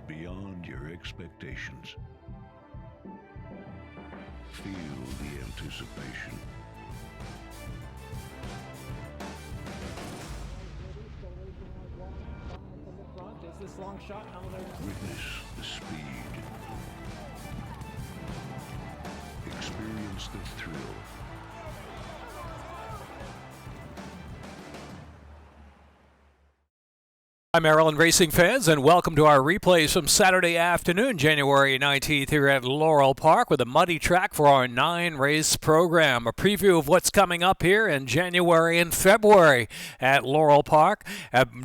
beyond your expectations. Feel the anticipation. This long shot. Witness the speed. Experience the thrill. Hi, Maryland racing fans, and welcome to our replays from Saturday afternoon, January 19th, here at Laurel Park with a muddy track for our 9-race program. A preview of what's coming up here in January and February at Laurel Park.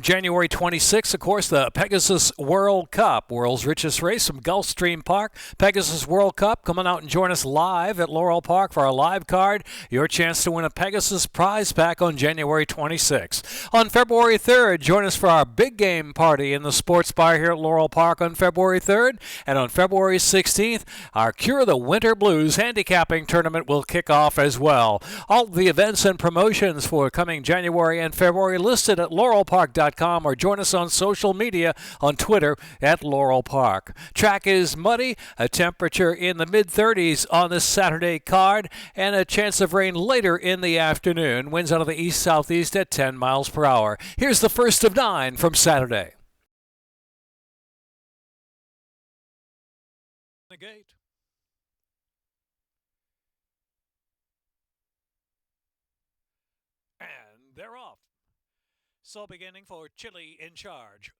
January 26th, of course, the Pegasus World Cup, world's richest race from Gulfstream Park. Pegasus World Cup, come on out and join us live at Laurel Park for our live card. Your chance to win a Pegasus prize pack on January 26th. On February 3rd, join us for our big game party in the sports bar here at Laurel Park on February 3rd. And on February 16th, our Cure the Winter Blues handicapping tournament will kick off as well. All the events and promotions for coming January and February listed at laurelpark.com, or join us on social media on Twitter at Laurel Park. Track is muddy, a temperature in the mid-30s on this Saturday card, and a chance of rain later in the afternoon. Winds out of the east-southeast at 10 miles per hour. Here's the first of 9 from Saturday. The gate. And they're off. So beginning for Chile in charge.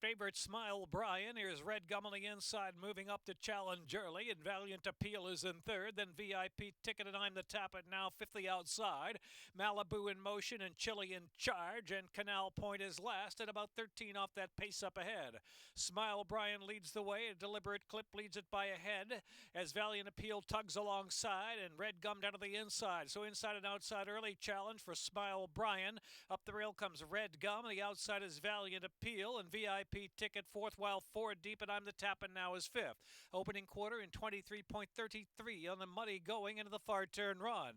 Favorite Smile Brian. Here's Red Gum on the inside, moving up to challenge early, and Valiant Appeal is in third. Then VIP Ticket and I'm the Tapper now fifth the outside. Malibu in motion and Chile in charge, and Canal Point is last at about 13 off that pace up ahead. Smile Brian leads the way. A Deliberate Clip leads it by a head as Valiant Appeal tugs alongside, and Red Gum down to the inside. So inside and outside early challenge for Smile Brian. Up the rail comes Red Gum. The outside is Valiant Appeal, and VIP Ticket fourth, while four deep, and I'm the Tapper now is fifth. Opening quarter in 23.33 on the muddy going into the far turn run.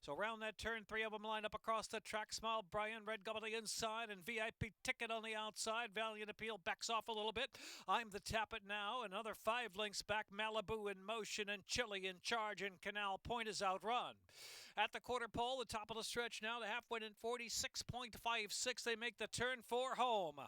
So around that turn, three of them line up across the track. Smile Brian, Red Gum on the inside, and VIP Ticket on the outside. Valiant Appeal backs off a little bit. I'm the Tapper now. Another 5 lengths back. Malibu in motion, and Chile in charge, and Canal Point is outrun. At the quarter pole, the top of the stretch now, the halfway in 46.56. They make the turn for home.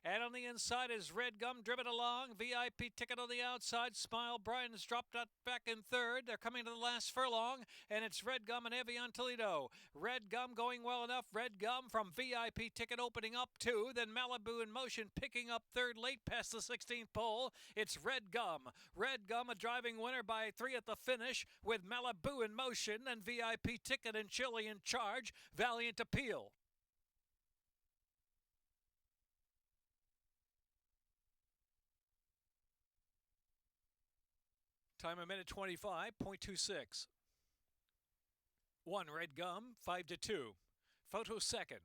And on the inside is Red Gum driven along. VIP Ticket on the outside. Smile Brian has dropped out back in third. They're coming to the last furlong, and it's Red Gum and Evian Toledo. Red Gum going well enough. Red Gum from VIP Ticket opening up two. Then Malibu in motion picking up third late past the 16th pole. It's Red Gum. Red Gum a driving winner by 3 at the finish, with Malibu in motion and VIP Ticket and Chile in charge. Valiant Appeal. Time a minute 25.26. 1 Red Gum, 5-2. Photo second.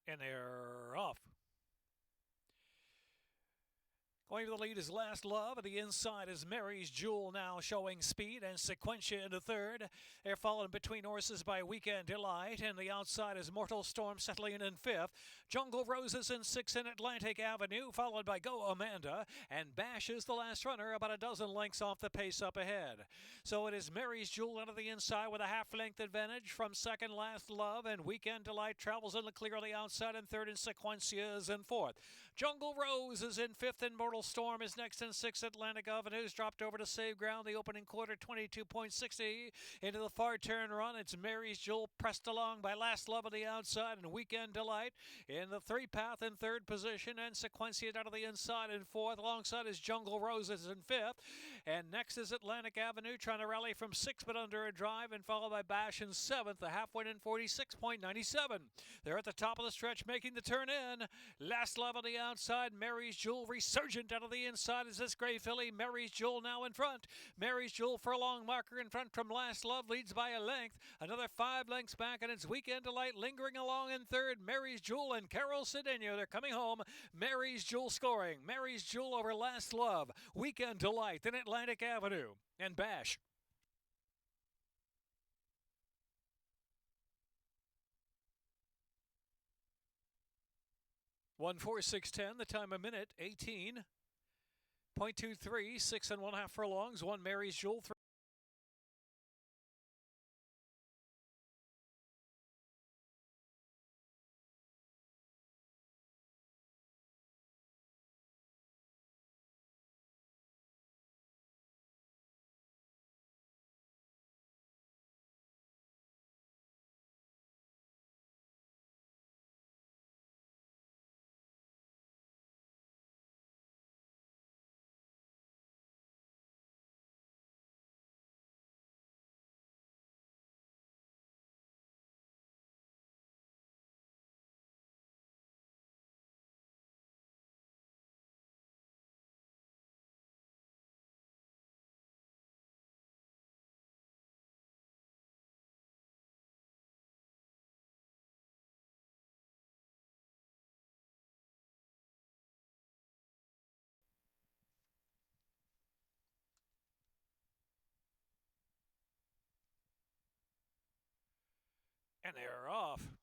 And they're off. Going for the lead is Last Love. At the inside is Mary's Jewel, now showing speed, and Sequentia into third. They're followed between horses by Weekend Delight, and the outside is Mortal Storm settling in fifth. Jungle Roses in sixth in Atlantic Avenue, followed by Go Amanda, and Bash is the last runner, about a dozen lengths off the pace up ahead. So it is Mary's Jewel out of the inside with a half-length advantage from second Last Love, and Weekend Delight travels in the clear on the outside in third, and Sequencia is in fourth. Jungle Rose is in fifth, and Mortal Storm is next in sixth. Atlantic Avenue's dropped over to save ground. The opening quarter, 22.60. Into the far turn run, it's Mary's Jewel pressed along by Last Love on the outside, and Weekend Delight in the three-path in third position, and Sequencia out of the inside in fourth. Alongside is Jungle Roses in fifth, and next is Atlantic Avenue trying to rally from sixth but under a drive, and followed by Bash in seventh. The halfway in 46.97. They're at the top of the stretch making the turn in. Last Love on the outside, Mary's Jewel resurgent out of the inside is this gray filly. Mary's Jewel now in front. Mary's Jewel Furlong marker in front from Last Love, leads by a length. Another 5 lengths back, and it's Weekend Delight lingering along in third. Mary's Jewel and Carol Cedeno, they're coming home. Mary's Jewel scoring. Mary's Jewel over Last Love. Weekend Delight, then Atlantic Avenue, and Bash. One 4:6:10. The time a minute 18.23. 6 1/2 furlongs. One Mary's Jewel. And they're off.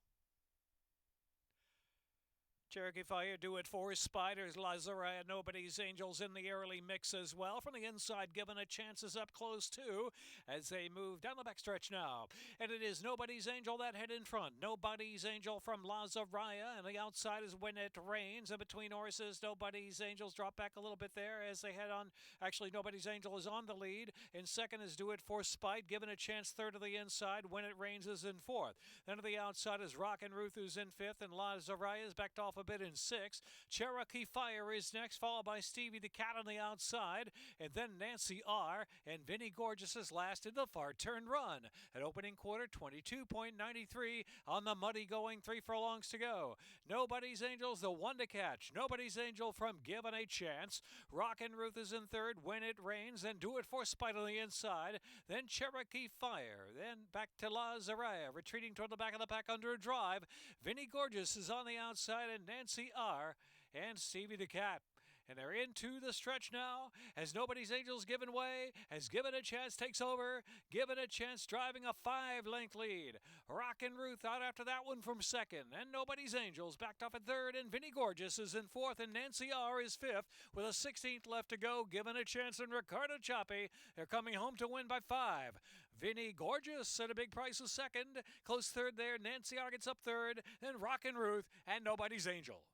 Cherokee Fire do it for Spiders. Lazarette, Nobody's Angels in the early mix as well. From the inside, given a chance is up close too as they move down the backstretch now. And it is Nobody's Angel that head in front. Nobody's Angel from Lazarette, and the outside is When It Rains. And between horses, Nobody's Angels drop back a little bit there as they head on. Actually, Nobody's Angel is on the lead. In second is Do It for Spite, given a chance third to the inside. When It Rains is in fourth. Then to the outside is Rockin' Ruth, who's in fifth, and Lazarette is backed off a bit in sixth. Cherokee Fire is next, followed by Stevie the Cat on the outside, and then Nancy R. and Vinnie Gorgeous is last in the far turn run. At opening quarter, 22.93 on the muddy going 3 furlongs to go. Nobody's Angel's the one to catch. Nobody's Angel from Given a Chance. Rockin' Ruth is in third, When It Rains, then Do It for Spite on the inside, then Cherokee Fire, then back to Lazarette, retreating toward the back of the pack under a drive. Vinnie Gorgeous is on the outside, and Nancy R. and Stevie the Cat. And they're into the stretch now as Nobody's Angels given way, as Given a Chance takes over. Given a Chance driving a 5-length lead. Rockin' Ruth out after that one from second, and Nobody's Angels backed off at third, and Vinnie Gorgeous is in fourth, and Nancy R. is fifth with a 16th left to go. Given a Chance and Ricardo Choppy, they're coming home to win by 5. Vinnie Gorgeous at a big price is second. Close third there. Nancy R. gets up third, then Rockin' Ruth and Nobody's Angel.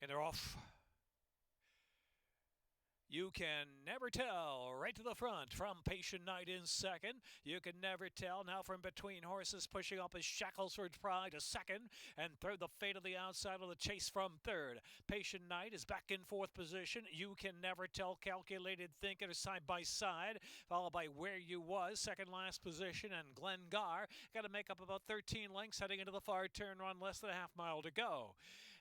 And they're off. You Can Never Tell, right to the front from Patient Knight in second. You Can Never Tell now from between horses, pushing up as Shackleford's Pride to second, and Throw the Fate of the outside of the chase from third. Patient Knight is back in fourth position. You Can Never Tell, Calculated Thinker side by side, followed by Where You Was, second last position, and Glenn Gar got to make up about 13 lengths heading into the far turn run, less than a half mile to go.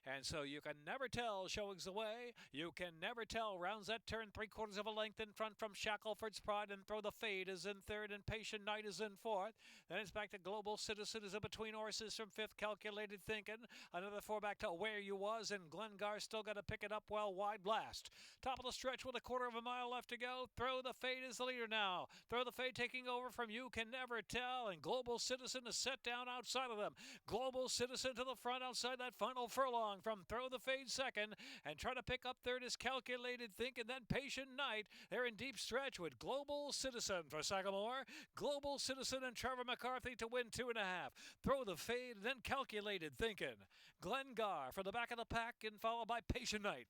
And so You Can Never Tell showing the way. You Can Never Tell rounds that turn 3/4 of a length in front from Shackleford's Pride, and Throw the Fade is in third, and Patient Knight is in fourth. Then it's back to Global Citizen is in between horses from fifth, Calculated Thinking. Another four back to Where You Was, and Glengar still got to pick it up well wide last. Top of the stretch with 1/4 of a mile left to go. Throw the Fade is the leader now. Throw the Fade taking over from You Can Never Tell, and Global Citizen is set down outside of them. Global Citizen to the front outside that final furlong from Throw the Fade second, and try to pick up third is Calculated Thinking, then Patient Knight. They're in deep stretch with Global Citizen for Sagamore. Global Citizen and Trevor McCarthy to win 2.5. Throw the Fade, then Calculated Thinking. Glenn Gar for the back of the pack, and followed by Patient Knight.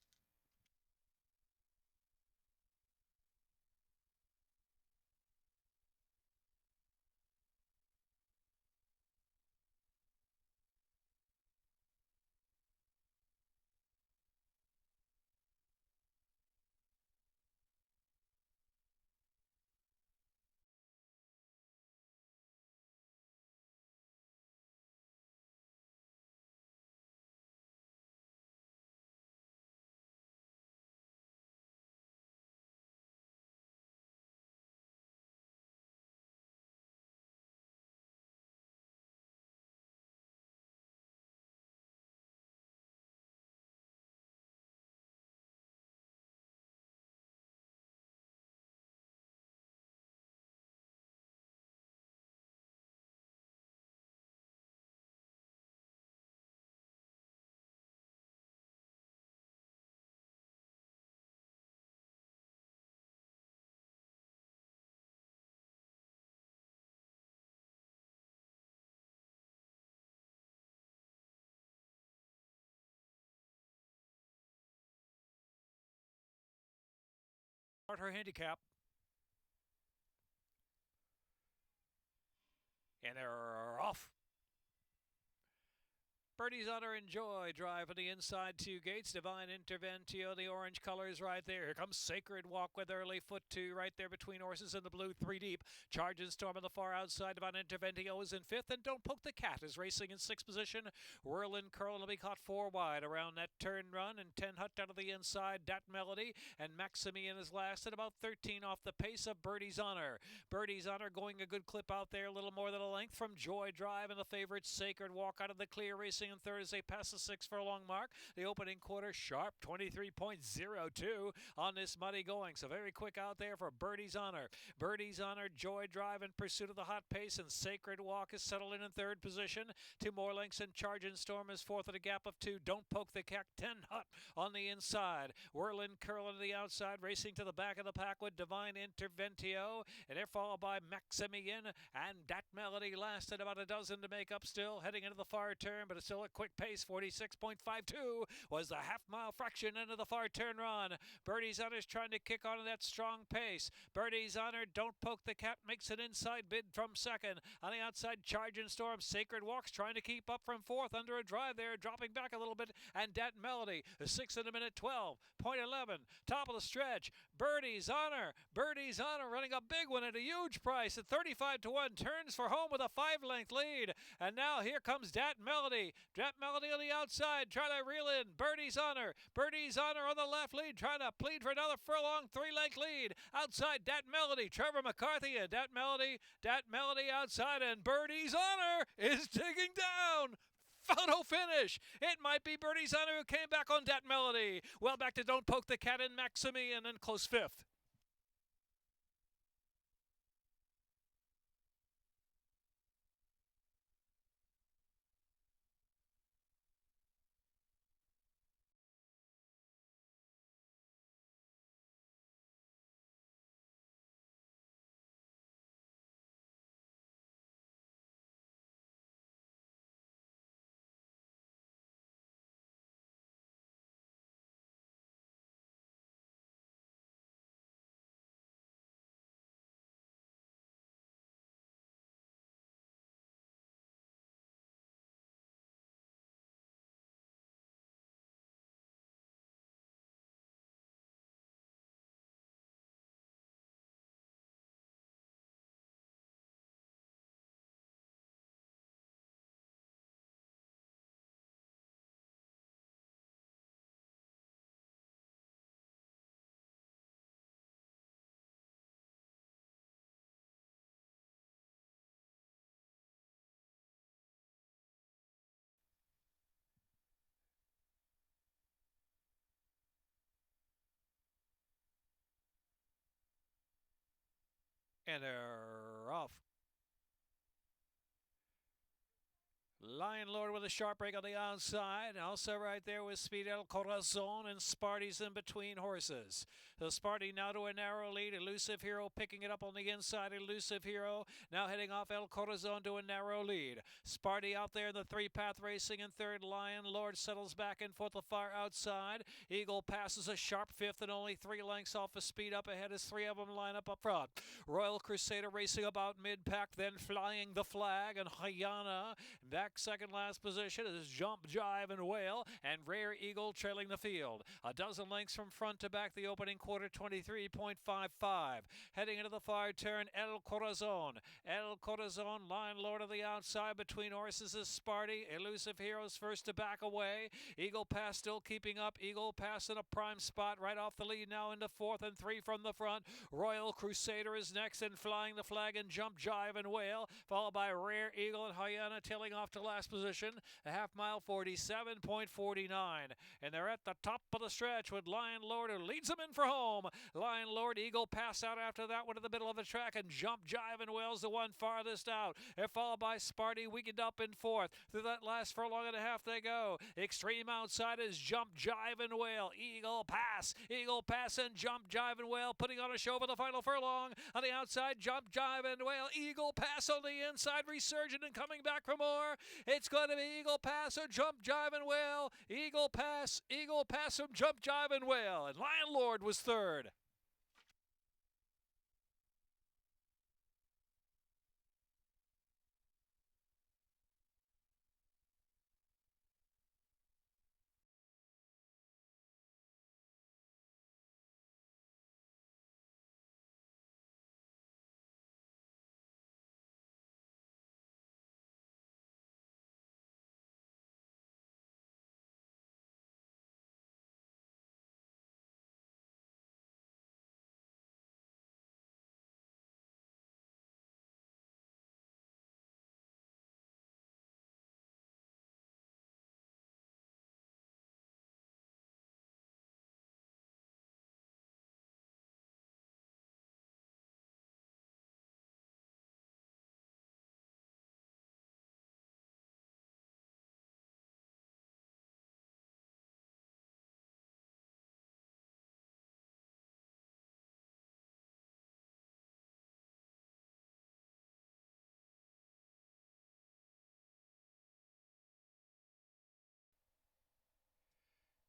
Start her handicap. And they're off. Birdie's Honor and Joy drive for the inside two gates. Divine Interventio, the orange colors right there. Here comes Sacred Walk with Early Foot 2 right there between horses in the blue, 3 deep. Charge and Storm on the far outside. Divine Interventio is in fifth, and Don't Poke the Cat is racing in sixth position. Whirlin' Curl will be caught 4 wide around that turn run, and 10 Hut out of the inside. Dat Melody and Maximian is last at about 13 off the pace of Birdie's Honor. Birdie's Honor going a good clip out there, a little more than a length from Joy Drive, and the favorite Sacred Walk out of the clear, racing in third as they pass the 6 furlong mark. The opening quarter sharp 23.02 on this muddy going. So very quick out there for Birdie's Honor. Birdie's Honor, Joy Drive in pursuit of the hot pace, and Sacred Walk is settled in third position. 2 more lengths, and Charge and Storm is fourth at a gap of 2. Don't Poke the Cat, 10 Hut on the inside. Whirlin' Curl on the outside, racing to the back of the pack with Divine Interventio, and they're followed by Maximian and Dat Melody last at about a dozen to make up still, heading into the far turn, but it's still a quick pace. 46.52 was the half-mile fraction into the far turn run. Birdie's Honor's trying to kick on that strong pace. Birdie's Honor, Don't Poke the Cat makes an inside bid from second. On the outside, Charge and Storm. Sacred Walk's trying to keep up from fourth under a drive there, dropping back a little bit, and Dat Melody, a 6 in a minute 12.11. Top of the stretch, Birdie's Honor. Birdie's Honor running a big one at a huge price at 35-1, turns for home with a 5-length lead. And now here comes Dat Melody. Dat Melody on the outside, trying to reel in Birdie's Honor. Birdie's Honor on the left lead, trying to plead for another furlong 3-length lead. Outside, Dat Melody, Trevor McCarthy, and Dat Melody outside, and Birdie's Honor is digging down. Photo finish. It might be Birdie's Honor who came back on Dat Melody. Well, back to Don't Poke the Cat and Maximian in close fifth. And they're off. Lion Lord with a sharp break on the outside. Also right there with Speed El Corazon, and Sparty's in between horses. So Sparty now to a narrow lead. Elusive Hero picking it up on the inside. Elusive Hero now heading off El Corazon to a narrow lead. Sparty out there in the three-path racing in third. Lion Lord settles back in fourth, the far outside. Eagle passes a sharp fifth and only 3 lengths off of Speed up ahead as 3 of them line up front. Royal Crusader racing about mid-pack, then flying the flag, and Hyana back second last position is Jump, Jive, and Whale, and Rare Eagle trailing the field. A dozen lengths from front to back the opening quarter, 23.55. Heading into the far turn, El Corazon. El Corazon, Lion Lord of the outside between horses is Sparty. Elusive Heroes first to back away. Eagle Pass still keeping up. Eagle Pass in a prime spot right off the lead now into fourth, and 3 from the front. Royal Crusader is next, and flying the flag and Jump, Jive, and Whale, followed by Rare Eagle and Hyena tailing off to last position. A half mile, 47.49. And they're at the top of the stretch with Lion Lord, who leads them in for home. Lion Lord, Eagle Pass out after that one to the middle of the track, and Jump, Jive, and Whale's the one farthest out. They're followed by Sparty, weakened up in fourth. Through that last furlong and a half they go. Extreme outside is Jump, Jive, and Whale. Eagle Pass, and Jump, Jive, and Whale putting on a show for the final furlong. On the outside, Jump, Jive, and Whale. Eagle Pass on the inside, resurgent and coming back for more. It's going to be Eagle Pass or Jump, Jive, and Whale. Eagle Pass from Jump, Jive, and Whale. And Lion Lord was third.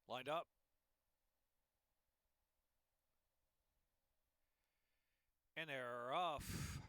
Lined up. And they're off.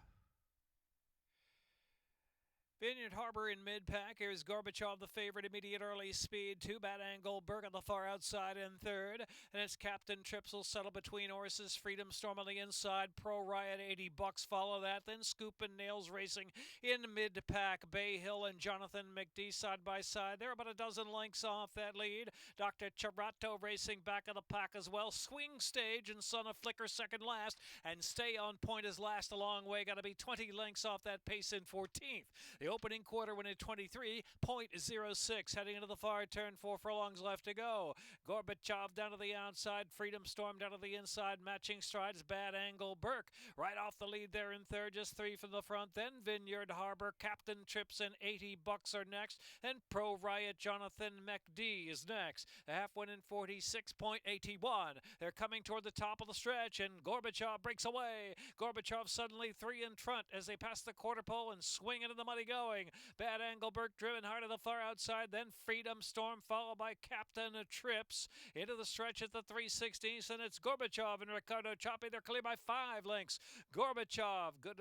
Vineyard Harbor in mid-pack. Here's Gorbachev, the favorite, immediate early speed. 2 Bad Angle, Berg on the far outside in third. And it's Captain Trips will settle between horses. Freedom Storm on the inside. Pro Riot, $80 follow that. Then Scoop and Nails racing in mid-pack. Bay Hill and Jonathan McD side by side. They're about a dozen lengths off that lead. Dr. Charato racing back of the pack as well. Swing Stage and Son of Flicker second last. And Stay on Point is last a long way. Got to be 20 lengths off that pace in 14th. The opening quarter went at 23.06. Heading into the far turn, 4 furlongs left to go. Gorbachev down to the outside. Freedom Storm down to the inside. Matching strides. Bad Angle Burke right off the lead there in third. Just 3 from the front. Then Vineyard Harbor. Captain Trips and $80 are next. And Pro Riot Jonathan McD is next. The half went in 46.81. They're coming toward the top of the stretch, and Gorbachev breaks away. Gorbachev suddenly 3 in front as they pass the quarter pole and swing into the muddy going. Bad Angle Burke driven hard to the far outside. Then Freedom Storm followed by Captain Trips into the stretch at the 3/16. And it's Gorbachev and Ricardo Choppy. They're clear by 5 lengths. Gorbachev, good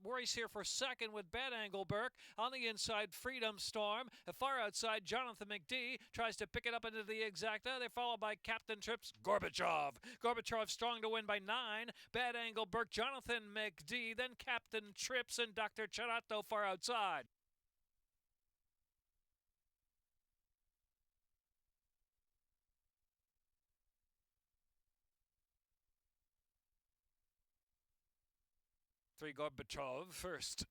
race here for second with Bad Angle Burke. On the inside, Freedom Storm. The far outside, Jonathan McD tries to pick it up into the exacta. They're followed by Captain Trips, Gorbachev. Gorbachev strong to win by 9. Bad Angle Burke, Jonathan McD. Then Captain Trips and Dr. Charato far outside. Three Gorbachev first.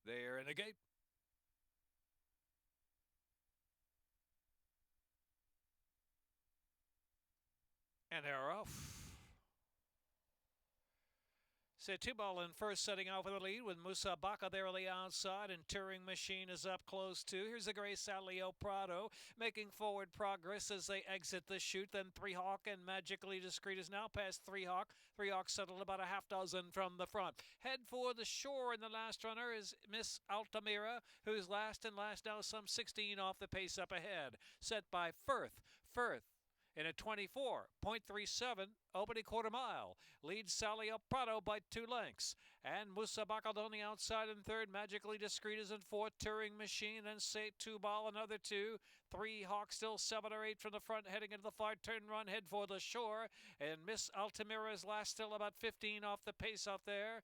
They're in the gate. And they're off. So 2-ball in first, setting off with the lead with Musa Baca there on the outside, and Touring Machine is up close too. Here's the gray Salio Prado making forward progress as they exit the chute. Then 3 Hawk and Magically Discreet is now past 3 Hawk. 3 Hawk settled about a half dozen from the front. Head for the shore, and the last runner is Miss Altamira, who's last now, some 16 off the pace up ahead. Set by Firth in a 24.37 opening quarter mile. Leads Salio Prado by 2 lengths. And Musa Bacad on the outside in third. Magically Discreet is in fourth. Touring Machine, then say 2-ball, another 2. 3 Hawk still 7 or 8 from the front, heading into the far turn run. Head for the shore. And Miss Altamira's last, still about 15 off the pace out there.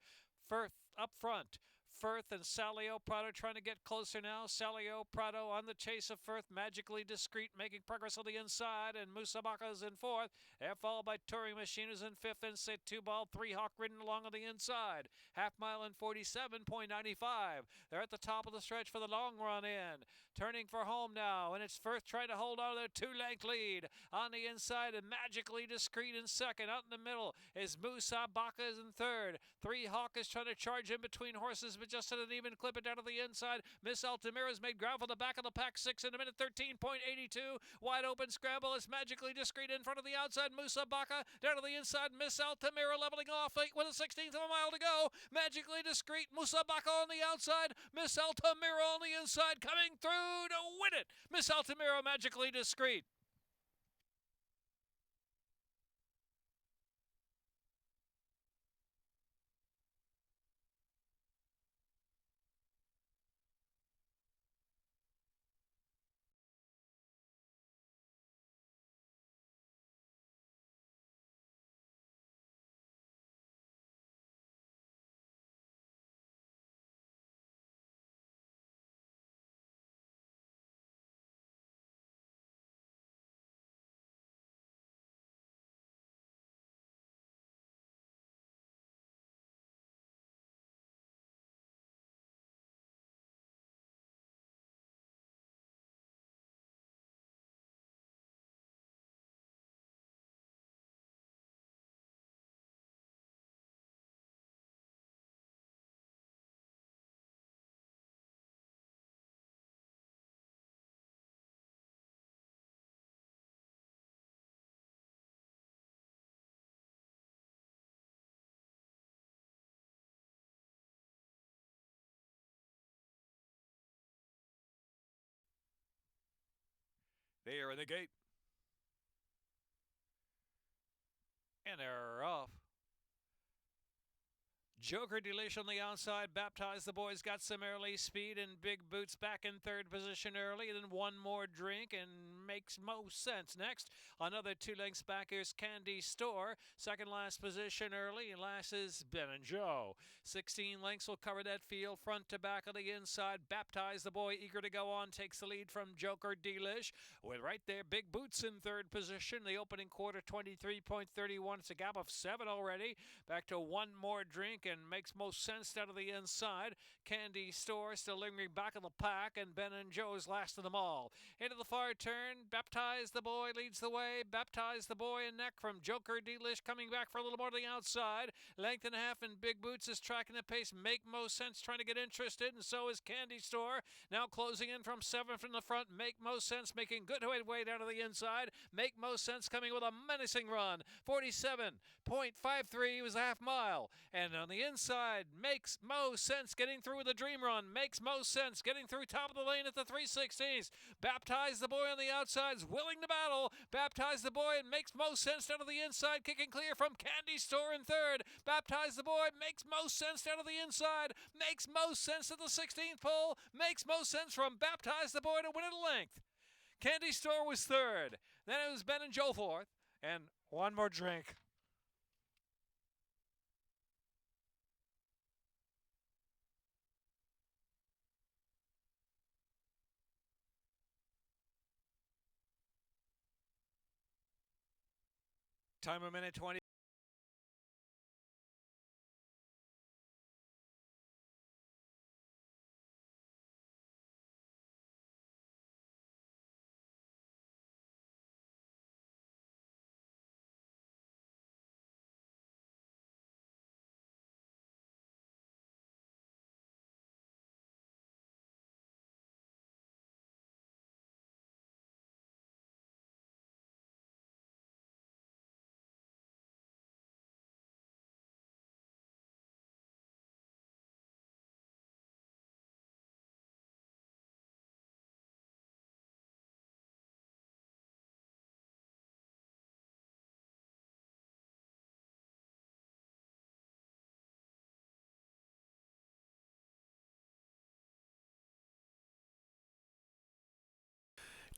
Firth up front. Firth and Salio Prado trying to get closer now. Salio Prado on the chase of Firth. Magically Discreet making progress on the inside, and Musa Baca is in fourth. They're followed by Touring Machine is in fifth, and say 2-ball. 3 Hawk ridden along on the inside. Half mile in 47.95. They're at the top of the stretch for the long run in. Turning for home now, and it's Firth trying to hold on to their 2-length lead. On the inside, and Magically Discreet in second. Out in the middle is Musa Baca is in third. 3 Hawk is trying to charge in between horses, but just at an even clip it down to the inside. Miss Altamira's made ground for the back of the pack. 6 in a minute, 13.82. Wide open scramble. It's Magically Discreet in front of the outside. Musa Baca down to the inside. Miss Altamira leveling off late with a 16th of a mile to go. Magically Discreet. Musa Baca on the outside. Miss Altamira on the inside, coming through to win it. Miss Altamira, Magically Discreet. They are in the gate. And they're off. Joker Delish on the outside. Baptize the Boys got some early speed, and Big Boots back in third position early. Then one more drink and makes most sense. Next, another 2 lengths back, here's Candy Store. Second last position early, and last is Ben and Joe. 16 lengths will cover that field, front to back on the inside. Baptize the Boy, eager to go on, takes the lead from Joker Delish. With right there, Big Boots in third position. The opening quarter, 23.31. It's a gap of 7 already. Back to one more drink, and makes most sense out of the inside. Candy Store still lingering back in the pack, and Ben and Joe's last of them all. Into the far turn, Baptize the Boy leads the way. Baptize the Boy and neck from Joker Delish, coming back for a little more to the outside. Length and a half, and Big Boots is tracking the pace. Make most sense, trying to get interested, and so is Candy Store. Now closing in from 7 from the front. Make most sense, making good way down to the inside. Make most sense coming with a menacing run. 47.53 was a half mile. And on the inside, Makes most sense getting through with a dream run. Makes most sense getting through top of the lane at the 3/16. Baptize the Boy on the outsides, willing to battle. Baptize the Boy, and makes most sense down to the inside, kicking clear from Candy Store in third. Baptize the Boy makes most sense down to the inside, makes most sense at the 16th pole, makes most sense from Baptize the Boy to win at a length. Candy Store was third. Then it was Ben and Joe fourth, and one more drink. Time a minute 20.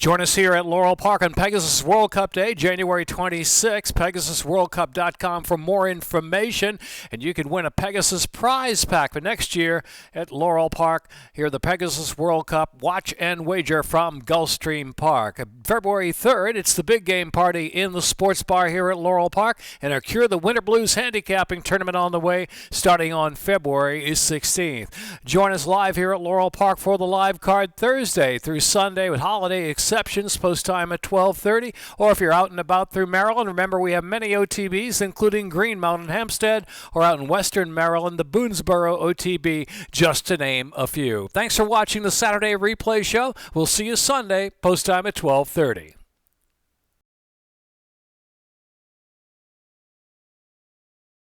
Join us here at Laurel Park on Pegasus World Cup Day, January 26, PegasusWorldCup.com for more information. And you can win a Pegasus prize pack for next year at Laurel Park. Here at the Pegasus World Cup Watch and Wager from Gulfstream Park. February 3rd, it's the big game party in the sports bar here at Laurel Park. And our Cure the Winter Blues handicapping tournament on the way starting on February 16th. Join us live here at Laurel Park for the live card Thursday through Sunday with holiday exceptions, post time at 12:30. Or if you're out and about through Maryland, remember we have many OTBs, including Greenmount and Hempstead, or out in western Maryland, the Boonesboro OTB, just to name a few. Thanks for watching the Saturday replay show. We'll see you Sunday, post time at 12:30.